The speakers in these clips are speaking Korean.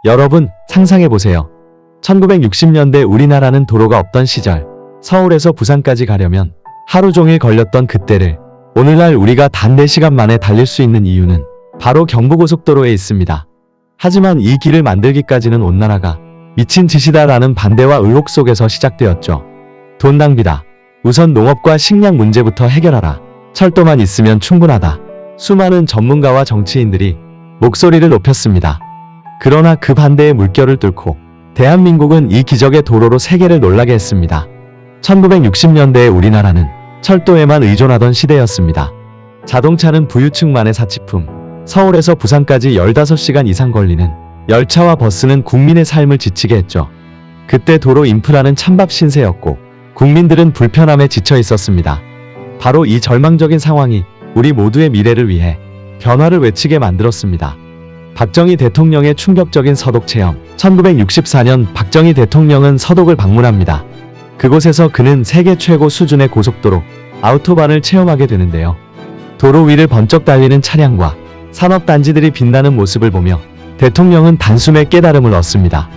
여러분, 상상해보세요. 1960년대 우리나라는 도로가 없던 시절, 서울에서 부산까지 가려면 하루 종일 걸렸던 그때를 오늘날 우리가 단 4시간 만에 달릴 수 있는 이유는 바로 경부고속도로에 있습니다. 하지만 이 길을 만들기까지는 온 나라가 미친 짓이다라는 반대와 의혹 속에서 시작되었죠. 돈 낭비다. 우선 농업과 식량 문제부터 해결하라. 철도만 있으면 충분하다. 수많은 전문가와 정치인들이 목소리를 높였습니다. 그러나 그 반대의 물결을 뚫고 대한민국은 이 기적의 도로로 세계를 놀라게 했습니다. 1960년대에 우리나라는 철도에만 의존하던 시대였습니다. 자동차는 부유층만의 사치품, 서울에서 부산까지 15시간 이상 걸리는 열차와 버스는 국민의 삶을 지치게 했죠. 그때 도로 인프라는 찬밥 신세였고 국민들은 불편함에 지쳐 있었습니다. 바로 이 절망적인 상황이 우리 모두의 미래를 위해 변화를 외치게 만들었습니다. 박정희 대통령의 충격적인 서독 체험. 1964년 박정희 대통령은 서독을 방문합니다. 그곳에서 그는 세계 최고 수준의 고속도로 아우토반을 체험하게 되는데요. 도로 위를 번쩍 달리는 차량과 산업단지들이 빛나는 모습을 보며 대통령은 단숨에 깨달음을 얻습니다.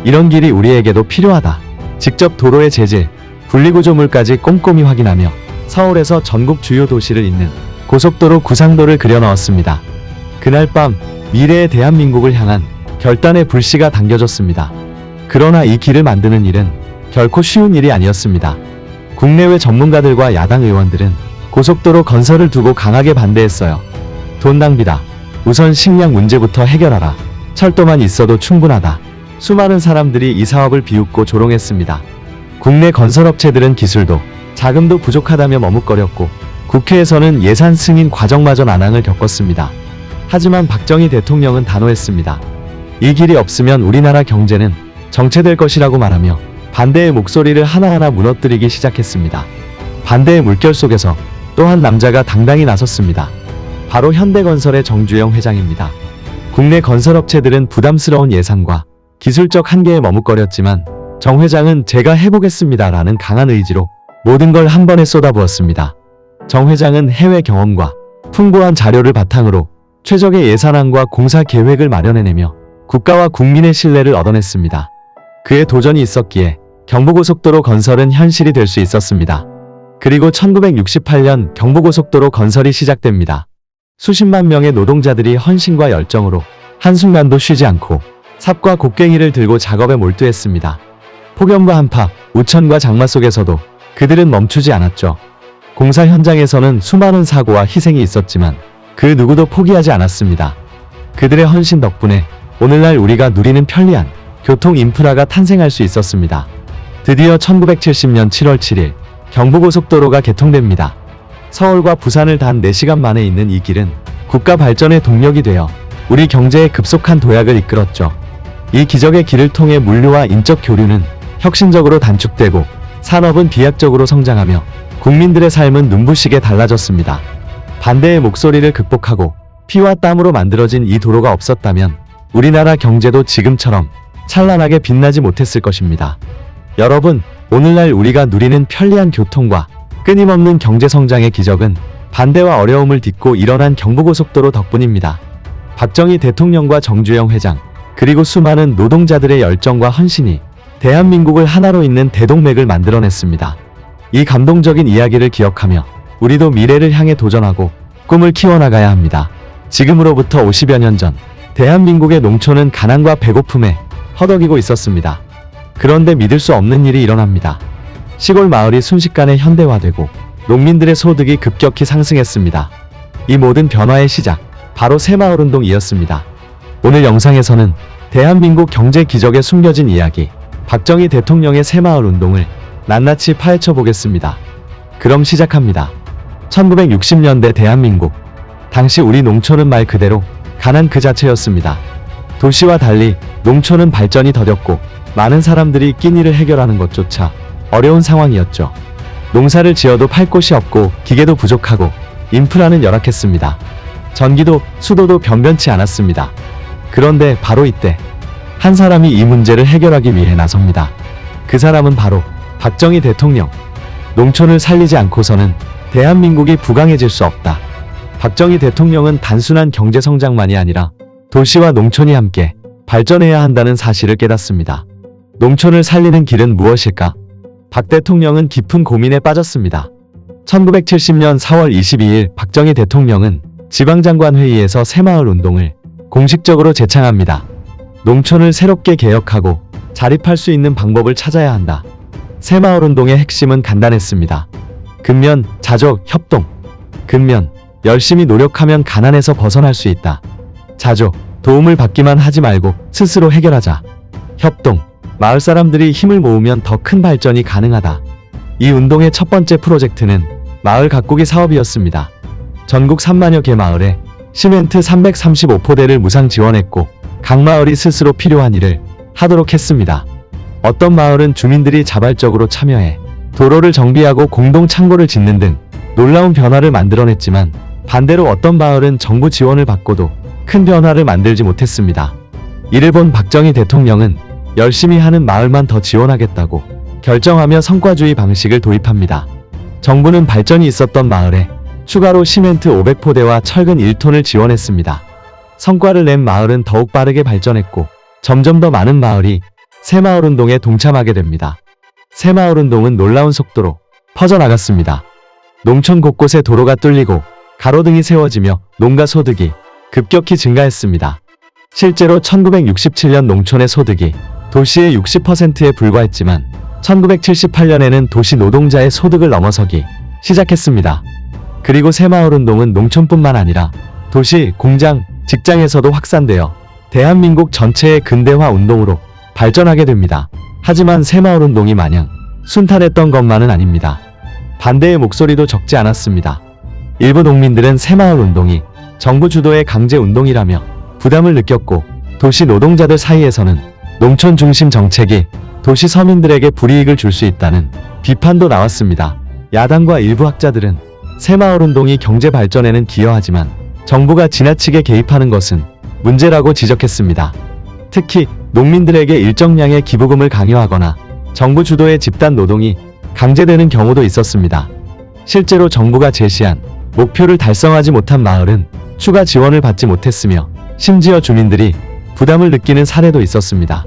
이런 길이 우리에게도 필요하다. 직접 도로의 재질, 분리구조물까지 꼼꼼히 확인하며 서울에서 전국 주요 도시를 잇는 고속도로 구상도를 그려넣었습니다. 그날 밤 미래의 대한민국을 향한 결단의 불씨가 당겨졌습니다. 그러나 이 길을 만드는 일은 결코 쉬운 일이 아니었습니다. 국내외 전문가들과 야당 의원들은 고속도로 건설을 두고 강하게 반대했어요. 돈 낭비다. 우선 식량 문제부터 해결하라. 철도만 있어도 충분하다. 수많은 사람들이 이 사업을 비웃고 조롱했습니다. 국내 건설업체들은 기술도 자금도 부족하다며 머뭇거렸고 국회에서는 예산 승인 과정마저 난항을 겪었습니다. 하지만 박정희 대통령은 단호했습니다. 이 길이 없으면 우리나라 경제는 정체될 것이라고 말하며 반대의 목소리를 하나하나 무너뜨리기 시작했습니다. 반대의 물결 속에서 또 한 남자가 당당히 나섰습니다. 바로 현대건설의 정주영 회장입니다. 국내 건설업체들은 부담스러운 예산과 기술적 한계에 머뭇거렸지만 정 회장은 제가 해보겠습니다 라는 강한 의지로 모든 걸 한 번에 쏟아부었습니다. 정 회장은 해외 경험과 풍부한 자료를 바탕으로 최적의 예산안과 공사 계획을 마련해내며 국가와 국민의 신뢰를 얻어냈습니다. 그의 도전이 있었기에 경부고속도로 건설은 현실이 될 수 있었습니다. 그리고 1968년 경부고속도로 건설이 시작됩니다. 수십만 명의 노동자들이 헌신과 열정으로 한순간도 쉬지 않고 삽과 곡괭이를 들고 작업에 몰두했습니다. 폭염과 한파, 우천과 장마 속에서도 그들은 멈추지 않았죠. 공사 현장에서는 수많은 사고와 희생이 있었지만 그 누구도 포기하지 않았습니다. 그들의 헌신 덕분에 오늘날 우리가 누리는 편리한 교통 인프라가 탄생할 수 있었습니다. 드디어 1970년 7월 7일 경부고속도로가 개통됩니다. 서울과 부산을 단 4시간 만에 잇는 이 길은 국가 발전의 동력이 되어 우리 경제의 급속한 도약을 이끌었죠. 이 기적의 길을 통해 물류와 인적 교류는 혁신적으로 단축되고 산업은 비약적으로 성장하며 국민들의 삶은 눈부시게 달라졌습니다. 반대의 목소리를 극복하고 피와 땀으로 만들어진 이 도로가 없었다면 우리나라 경제도 지금처럼 찬란하게 빛나지 못했을 것입니다. 여러분, 오늘날 우리가 누리는 편리한 교통과 끊임없는 경제성장의 기적은 반대와 어려움을 딛고 일어난 경부고속도로 덕분입니다. 박정희 대통령과 정주영 회장, 그리고 수많은 노동자들의 열정과 헌신이 대한민국을 하나로 잇는 대동맥을 만들어냈습니다. 이 감동적인 이야기를 기억하며 우리도 미래를 향해 도전하고 꿈을 키워나가야 합니다. 지금으로부터 50여 년 전, 대한민국의 농촌은 가난과 배고픔에 허덕이고 있었습니다. 그런데 믿을 수 없는 일이 일어납니다. 시골 마을이 순식간에 현대화되고 농민들의 소득이 급격히 상승했습니다. 이 모든 변화의 시작, 바로 새마을운동이었습니다. 오늘 영상에서는 대한민국 경제 기적에 숨겨진 이야기, 박정희 대통령의 새마을운동을 낱낱이 파헤쳐 보겠습니다. 그럼 시작합니다. 1960년대 대한민국. 당시 우리 농촌은 말 그대로 가난 그 자체였습니다. 도시와 달리 농촌은 발전이 더뎠고 많은 사람들이 끼니를 해결하는 것조차 어려운 상황이었죠. 농사를 지어도 팔 곳이 없고 기계도 부족하고 인프라는 열악했습니다. 전기도 수도도 변변치 않았습니다. 그런데 바로 이때 한 사람이 이 문제를 해결하기 위해 나섭니다. 그 사람은 바로 박정희 대통령. 농촌을 살리지 않고서는 대한민국이 부강해질 수 없다. 박정희 대통령은 단순한 경제성장만이 아니라 도시와 농촌이 함께 발전해야 한다는 사실을 깨닫습니다. 농촌을 살리는 길은 무엇일까? 박 대통령은 깊은 고민에 빠졌습니다. 1970년 4월 22일 박정희 대통령은 지방장관회의에서 새마을 운동을 공식적으로 제창합니다. 농촌을 새롭게 개혁하고 자립할 수 있는 방법을 찾아야 한다. 새마을 운동의 핵심은 간단했습니다. 근면, 자족, 협동. 근면, 열심히 노력하면 가난에서 벗어날 수 있다. 자족, 도움을 받기만 하지 말고 스스로 해결하자. 협동, 마을 사람들이 힘을 모으면 더 큰 발전이 가능하다. 이 운동의 첫 번째 프로젝트는 마을 가꾸기 사업이었습니다. 전국 3만여 개 마을에 시멘트 335포대를 무상 지원했고 각 마을이 스스로 필요한 일을 하도록 했습니다. 어떤 마을은 주민들이 자발적으로 참여해 도로를 정비하고 공동 창고를 짓는 등 놀라운 변화를 만들어냈지만 반대로 어떤 마을은 정부 지원을 받고도 큰 변화를 만들지 못했습니다. 이를 본 박정희 대통령은 열심히 하는 마을만 더 지원하겠다고 결정하며 성과주의 방식을 도입합니다. 정부는 발전이 있었던 마을에 추가로 시멘트 500포대와 철근 1톤을 지원했습니다. 성과를 낸 마을은 더욱 빠르게 발전했고 점점 더 많은 마을이 새마을운동에 동참하게 됩니다. 새마을운동은 놀라운 속도로 퍼져나갔습니다. 농촌 곳곳에 도로가 뚫리고 가로등이 세워지며 농가 소득이 급격히 증가했습니다. 실제로 1967년 농촌의 소득이 도시의 60%에 불과했지만 1978년에는 도시 노동자의 소득을 넘어서기 시작했습니다. 그리고 새마을운동은 농촌뿐만 아니라 도시, 공장, 직장에서도 확산되어 대한민국 전체의 근대화 운동으로 발전하게 됩니다. 하지만 새마을운동이 마냥 순탄했던 것만은 아닙니다. 반대의 목소리도 적지 않았습니다. 일부 농민들은 새마을운동이 정부 주도의 강제운동이라며 부담을 느꼈고 도시 노동자들 사이에서는 농촌 중심 정책이 도시 서민들에게 불이익을 줄 수 있다는 비판도 나왔습니다. 야당과 일부 학자들은 새마을운동이 경제 발전에는 기여하지만 정부가 지나치게 개입하는 것은 문제라고 지적했습니다. 특히 농민들에게 일정량의 기부금을 강요하거나 정부 주도의 집단 노동이 강제되는 경우도 있었습니다. 실제로 정부가 제시한 목표를 달성하지 못한 마을은 추가 지원을 받지 못했으며 심지어 주민들이 부담을 느끼는 사례도 있었습니다.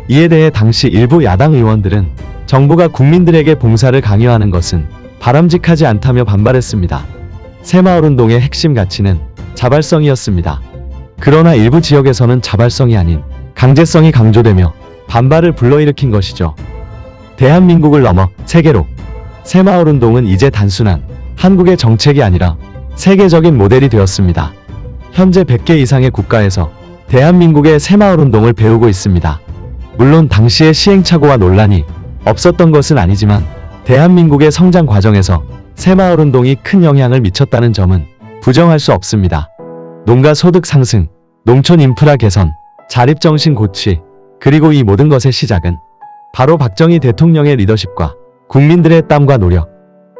이에 대해 당시 일부 야당 의원들은 정부가 국민들에게 봉사를 강요하는 것은 바람직하지 않다며 반발했습니다. 새마을운동의 핵심 가치는 자발성이었습니다. 그러나 일부 지역에서는 자발성이 아닌 강제성이 강조되며 반발을 불러일으킨 것이죠. 대한민국을 넘어 세계로 새마을운동은 이제 단순한 한국의 정책이 아니라 세계적인 모델이 되었습니다. 현재 100개 이상의 국가에서 대한민국의 새마을운동을 배우고 있습니다. 물론 당시의 시행착오와 논란이 없었던 것은 아니지만 대한민국의 성장 과정에서 새마을운동이 큰 영향을 미쳤다는 점은 부정할 수 없습니다. 농가 소득 상승, 농촌 인프라 개선, 자립정신 고취, 그리고 이 모든 것의 시작은 바로 박정희 대통령의 리더십과 국민들의 땀과 노력,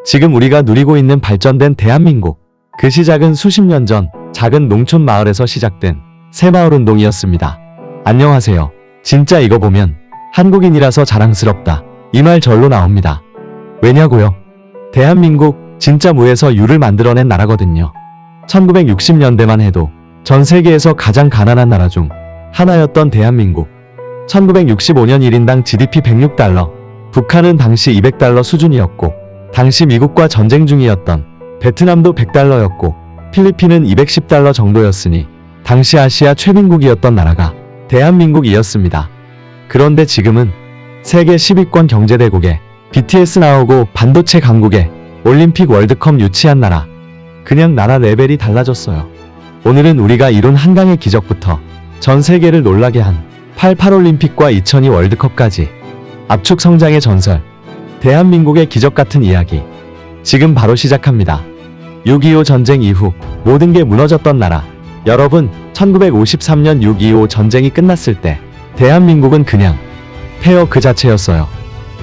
지금 우리가 누리고 있는 발전된 대한민국, 그 시작은 수십 년 전 작은 농촌 마을에서 시작된 새마을운동이었습니다. 안녕하세요. 진짜 이거 보면 한국인이라서 자랑스럽다. 이 말 절로 나옵니다. 왜냐고요? 대한민국 진짜 무에서 유를 만들어낸 나라거든요. 1960년대만 해도 전 세계에서 가장 가난한 나라 중 하나였던 대한민국. 1965년 1인당 GDP 106달러, 북한은 당시 200달러 수준이었고 당시 미국과 전쟁 중이었던 베트남도 100달러였고 필리핀은 210달러 정도였으니 당시 아시아 최빈국이었던 나라가 대한민국이었습니다. 그런데 지금은 세계 10위권 경제대국에 BTS 나오고 반도체 강국에 올림픽 월드컵 유치한 나라. 그냥 나라 레벨이 달라졌어요. 오늘은 우리가 이룬 한강의 기적부터 전 세계를 놀라게 한 88올림픽과 2002 월드컵까지 압축 성장의 전설, 대한민국의 기적 같은 이야기. 지금 바로 시작합니다. 6.25 전쟁 이후 모든 게 무너졌던 나라. 여러분, 1953년 6.25 전쟁이 끝났을 때 대한민국은 그냥 폐허 그 자체였어요.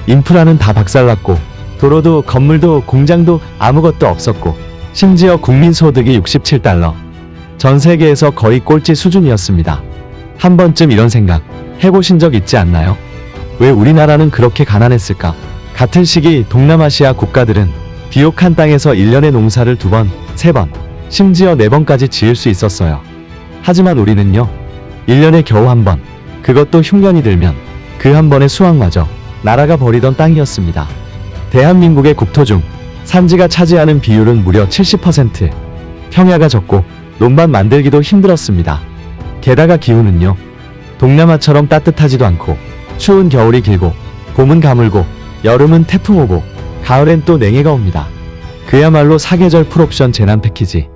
인프라는 다 박살났고 도로도 건물도 공장도 아무것도 없었고 심지어 국민 소득이 67달러. 전 세계에서 거의 꼴찌 수준이었습니다. 한 번쯤 이런 생각 해보신 적 있지 않나요? 왜 우리나라는 그렇게 가난했을까? 같은 시기 동남아시아 국가들은 비옥한 땅에서 1년의 농사를 2번, 3번, 심지어 4번까지 지을 수 있었어요. 하지만 우리는요, 1년에 겨우 1번, 그것도 흉년이 들면 그 한 번의 수확마저 나라가 버리던 땅이었습니다. 대한민국의 국토 중 산지가 차지하는 비율은 무려 70%. 평야가 적고 논밭 만들기도 힘들었습니다. 게다가 기후는요. 동남아처럼 따뜻하지도 않고 추운 겨울이 길고 봄은 가물고 여름은 태풍 오고 가을엔 또 냉해가 옵니다. 그야말로 사계절 풀옵션 재난 패키지.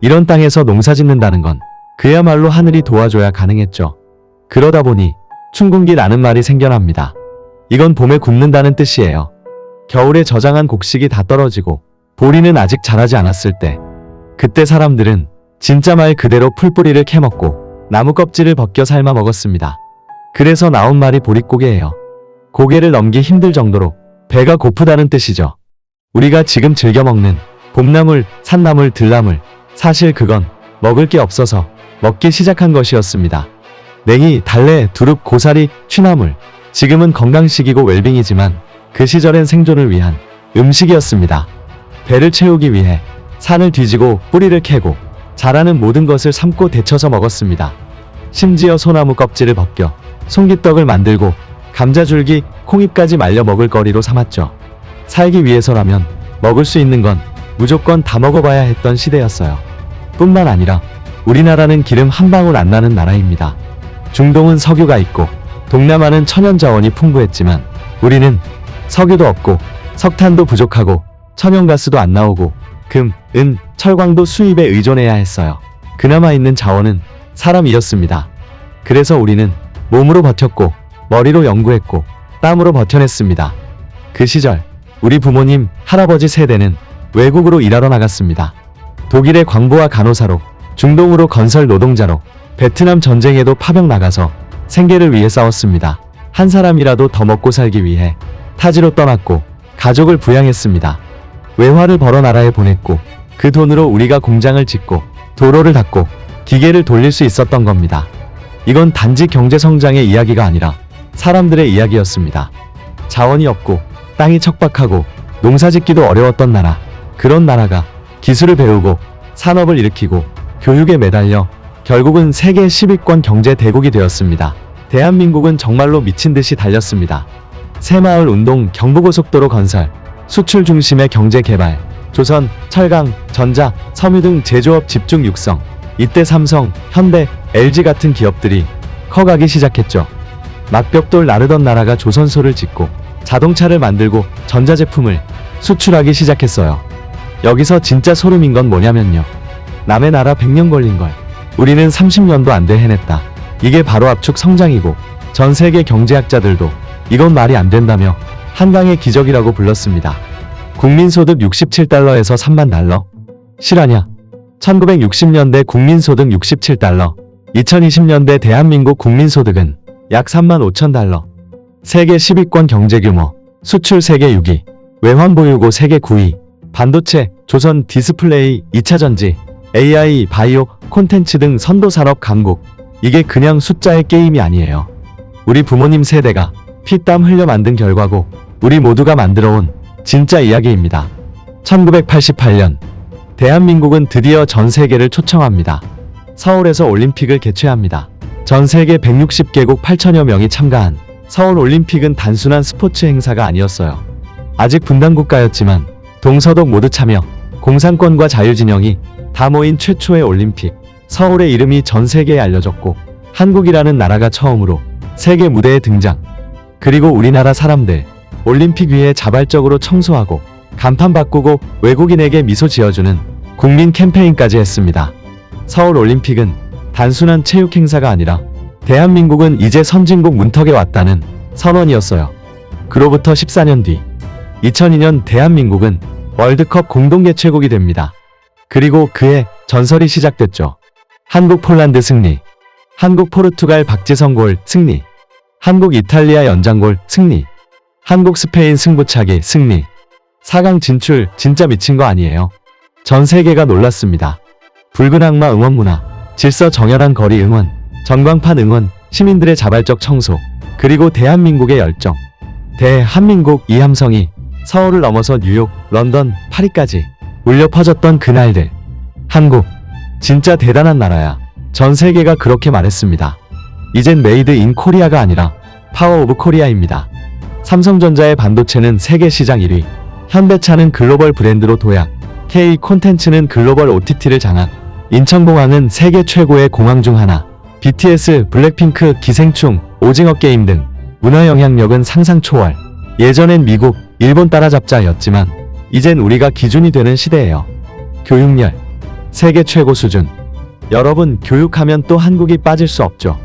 이런 땅에서 농사 짓는다는 건 그야말로 하늘이 도와줘야 가능했죠. 그러다 보니 춘궁기라는 말이 생겨납니다. 이건 봄에 굽는다는 뜻이에요. 겨울에 저장한 곡식이 다 떨어지고 보리는 아직 자라지 않았을 때, 그때 사람들은 진짜 말 그대로 풀뿌리를 캐먹고 나무 껍질을 벗겨 삶아 먹었습니다. 그래서 나온 말이 보릿고개예요. 고개를 넘기 힘들 정도로 배가 고프다는 뜻이죠. 우리가 지금 즐겨 먹는 봄나물, 산나물, 들나물, 사실 그건 먹을 게 없어서 먹기 시작한 것이었습니다. 냉이, 달래, 두릅, 고사리, 취나물. 지금은 건강식이고 웰빙이지만 그 시절엔 생존을 위한 음식이었습니다. 배를 채우기 위해 산을 뒤지고 뿌리를 캐고 자라는 모든 것을 삶고 데쳐서 먹었습니다. 심지어 소나무 껍질을 벗겨 송기떡을 만들고 감자줄기, 콩잎까지 말려 먹을 거리로 삼았죠. 살기 위해서라면 먹을 수 있는 건 무조건 다 먹어봐야 했던 시대였어요. 뿐만 아니라 우리나라는 기름 한 방울 안 나는 나라입니다. 중동은 석유가 있고 동남아는 천연자원이 풍부했지만 우리는 석유도 없고 석탄도 부족하고 천연가스도 안 나오고 금, 은, 철광도 수입에 의존해야 했어요. 그나마 있는 자원은 사람이었습니다. 그래서 우리는 몸으로 버텼고 머리로 연구했고 땀으로 버텨냈습니다. 그 시절 우리 부모님, 할아버지 세대는 외국으로 일하러 나갔습니다. 독일의 광부와 간호사로, 중동으로 건설 노동자로, 베트남 전쟁에도 파병 나가서 생계를 위해 싸웠습니다. 한 사람이라도 더 먹고 살기 위해 타지로 떠났고 가족을 부양했습니다. 외화를 벌어 나라에 보냈고 그 돈으로 우리가 공장을 짓고 도로를 닦고 기계를 돌릴 수 있었던 겁니다. 이건 단지 경제성장의 이야기가 아니라 사람들의 이야기였습니다. 자원이 없고 땅이 척박하고 농사짓기도 어려웠던 나라, 그런 나라가 기술을 배우고 산업을 일으키고 교육에 매달려 결국은 세계 10위권 경제 대국이 되었습니다. 대한민국은 정말로 미친듯이 달렸습니다. 새마을 운동, 경부고속도로 건설, 수출 중심의 경제 개발, 조선, 철강, 전자, 섬유 등 제조업 집중 육성. 이때 삼성, 현대, LG 같은 기업들이 커가기 시작했죠. 막벽돌 나르던 나라가 조선소를 짓고 자동차를 만들고 전자제품을 수출하기 시작했어요. 여기서 진짜 소름인 건 뭐냐면요. 남의 나라 100년 걸린 걸 우리는 30년도 안 돼 해냈다. 이게 바로 압축 성장이고 전 세계 경제학자들도 이건 말이 안 된다며 한강의 기적이라고 불렀습니다. 국민소득 67달러에서 3만 달러. 실화냐? 1960년대 국민소득 67달러, 2020년대 대한민국 국민소득은 약 3만 5천 달러. 세계 10위권 경제규모, 수출 세계 6위, 외환보유고 세계 9위, 반도체, 조선 디스플레이, 2차전지, AI, 바이오, 콘텐츠 등 선도산업 강국. 이게 그냥 숫자의 게임이 아니에요. 우리 부모님 세대가 피땀 흘려 만든 결과고 우리 모두가 만들어온 진짜 이야기입니다. 1988년 대한민국은 드디어 전 세계를 초청합니다. 서울에서 올림픽을 개최합니다. 전 세계 160개국 8천여 명이 참가한 서울 올림픽은 단순한 스포츠 행사가 아니었어요. 아직 분단국가였지만 동서독 모두 참여, 공산권과 자유진영이 다 모인 최초의 올림픽. 서울의 이름이 전 세계에 알려졌고 한국이라는 나라가 처음으로 세계 무대에 등장. 그리고 우리나라 사람들 올림픽 위에 자발적으로 청소하고 간판 바꾸고 외국인에게 미소 지어주는 국민 캠페인까지 했습니다. 서울 올림픽은 단순한 체육 행사가 아니라 대한민국은 이제 선진국 문턱에 왔다는 선언이었어요. 그로부터 14년 뒤 2002년 대한민국은 월드컵 공동개최국이 됩니다. 그리고 그해 전설이 시작됐죠. 한국 폴란드 승리, 한국 포르투갈 박지성 골 승리, 한국 이탈리아 연장골 승리, 한국 스페인 승부차기 승리. 4강 진출 진짜 미친 거 아니에요? 전 세계가 놀랐습니다. 붉은 악마 응원 문화, 질서 정연한 거리 응원, 전광판 응원, 시민들의 자발적 청소, 그리고 대한민국의 열정. 대한민국 이 함성이 서울을 넘어서 뉴욕, 런던, 파리까지 울려 퍼졌던 그날들. 한국 진짜 대단한 나라야. 전 세계가 그렇게 말했습니다. 이젠 메이드 인 코리아가 아니라 파워 오브 코리아입니다. 삼성전자의 반도체는 세계 시장 1위, 현대차는 글로벌 브랜드로 도약, K 콘텐츠는 글로벌 OTT를 장악, 인천공항은 세계 최고의 공항 중 하나, BTS, 블랙핑크, 기생충, 오징어 게임 등 문화 영향력은 상상 초월. 예전엔 미국, 일본 따라잡자였지만 이젠 우리가 기준이 되는 시대예요. 교육열, 세계 최고 수준. 여러분, 교육하면 또 한국이 빠질 수 없죠.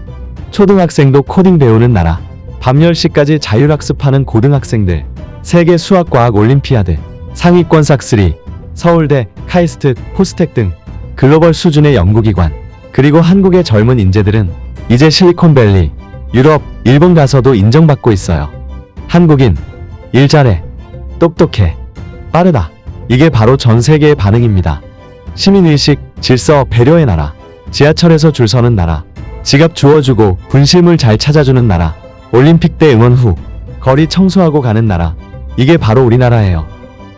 초등학생도 코딩 배우는 나라, 밤 10시까지 자율학습하는 고등학생들, 세계 수학과학 올림피아드, 상위권 싹쓸이, 서울대, 카이스트, 포스텍 등 글로벌 수준의 연구기관, 그리고 한국의 젊은 인재들은 이제 실리콘밸리, 유럽, 일본 가서도 인정받고 있어요. 한국인, 일 잘해, 똑똑해, 빠르다. 이게 바로 전 세계의 반응입니다. 시민의식, 질서, 배려의 나라, 지하철에서 줄 서는 나라, 지갑 주워주고 분실물 잘 찾아주는 나라, 올림픽 때 응원 후 거리 청소하고 가는 나라, 이게 바로 우리나라예요.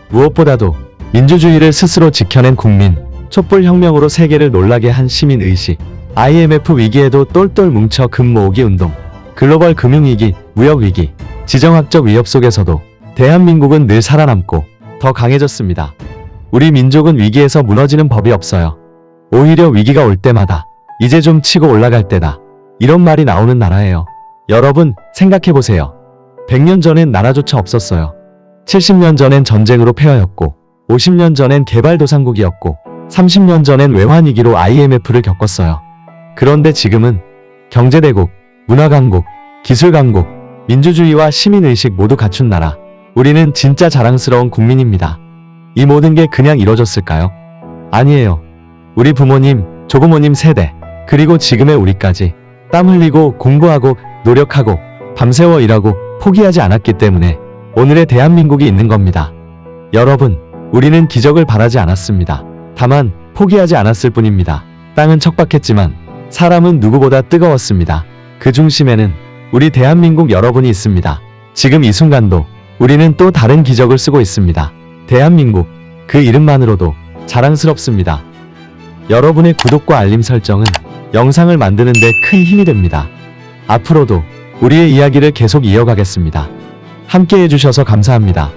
무엇보다도 민주주의를 스스로 지켜낸 국민, 촛불혁명으로 세계를 놀라게 한 시민의식, IMF 위기에도 똘똘 뭉쳐 금 모으기 운동, 글로벌 금융위기, 무역위기, 지정학적 위협 속에서도 대한민국은 늘 살아남고 더 강해졌습니다. 우리 민족은 위기에서 무너지는 법이 없어요. 오히려 위기가 올 때마다 이제 좀 치고 올라갈 때다, 이런 말이 나오는 나라예요. 여러분, 생각해보세요. 100년 전엔 나라조차 없었어요. 70년 전엔 전쟁으로 폐허였고, 50년 전엔 개발도상국이었고, 30년 전엔 외환위기로 IMF를 겪었어요. 그런데 지금은 경제대국, 문화강국, 기술강국, 민주주의와 시민의식 모두 갖춘 나라. 우리는 진짜 자랑스러운 국민입니다. 이 모든 게 그냥 이뤄졌을까요? 아니에요. 우리 부모님, 조부모님 세대, 그리고 지금의 우리까지 땀 흘리고 공부하고 노력하고 밤새워 일하고 포기하지 않았기 때문에 오늘의 대한민국이 있는 겁니다. 여러분, 우리는 기적을 바라지 않았습니다. 다만 포기하지 않았을 뿐입니다. 땅은 척박했지만 사람은 누구보다 뜨거웠습니다. 그 중심에는 우리 대한민국 여러분이 있습니다. 지금 이 순간도 우리는 또 다른 기적을 쓰고 있습니다. 대한민국, 그 이름만으로도 자랑스럽습니다. 여러분의 구독과 알림 설정은 영상을 만드는 데 큰 힘이 됩니다. 앞으로도 우리의 이야기를 계속 이어가겠습니다. 함께 해주셔서 감사합니다.